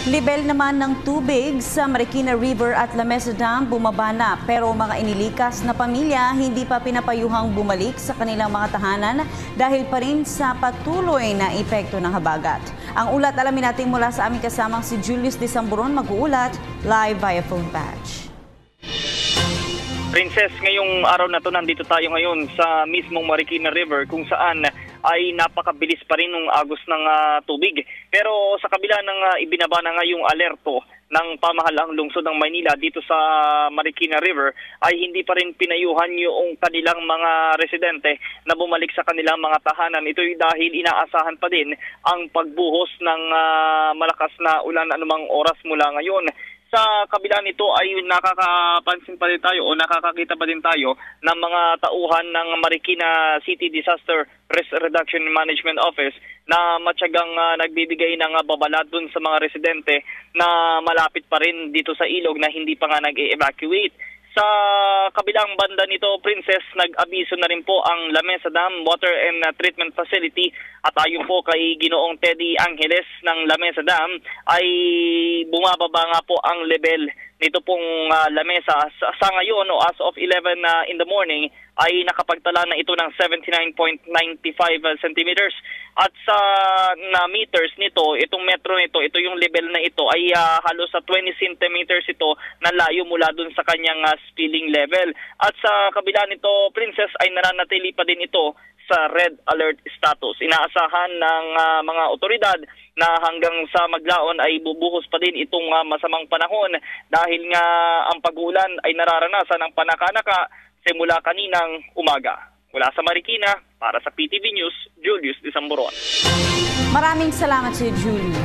Level naman ng tubig sa Marikina River at La Mesa Dam bumaba na, pero mga inilikas na pamilya hindi pa pinapayuhang bumalik sa kanilang mga tahanan dahil pa rin sa patuloy na epekto ng habagat. Ang ulat alamin natin mula sa aming kasamang si Julius de Samburon, mag-uulat live via phone patch. Princess, ngayong araw na to nandito tayo ngayon sa mismong Marikina River kung saan ay napakabilis pa rin ng agos ng tubig. Pero sa kabila ng ibinaba na ngayong alerto ng pamahalaang lungsod ng Maynila dito sa Marikina River ay hindi pa rin pinayuhan yung kanilang mga residente na bumalik sa kanilang mga tahanan. Ito dahil inaasahan pa din ang pagbuhos ng malakas na ulan anumang oras mula ngayon. Sa kabila nito ay nakakapansin pa rin tayo o nakakakita pa din tayo ng mga tauhan ng Marikina City Disaster Risk Reduction Management Office na matyagang nagbibigay ng babala dun sa mga residente na malapit pa rin dito sa ilog na hindi pa nga nag-evacuate. Sa kabilang banda nito, Princess, nag-abiso na rin po ang La Mesa Dam Water and Treatment Facility at ayon po kay Ginoong Teddy Angeles ng La Mesa Dam ay bumababa nga po ang level nito pong La Mesa. Sa ngayon, as of 11 in the morning, ay nakapagtala na ito ng 79.95 centimeters. At sa meters nito, itong metro nito, ito yung level na ito ay halos sa 20 centimeters ito na layo mula dun sa kanyang spilling level. At sa kabila nito, Princess, ay nananatili pa din ito sa red alert status. Inaasahan ng mga otoridad na hanggang sa maglaon ay bubuhos pa din itong masamang panahon dahil nga ang pag-ulan ay nararanasan ng panakanaka simula kaninang umaga. Mula sa Marikina, para sa PTV News, Julius de Samburon. Maraming salamat si Julius.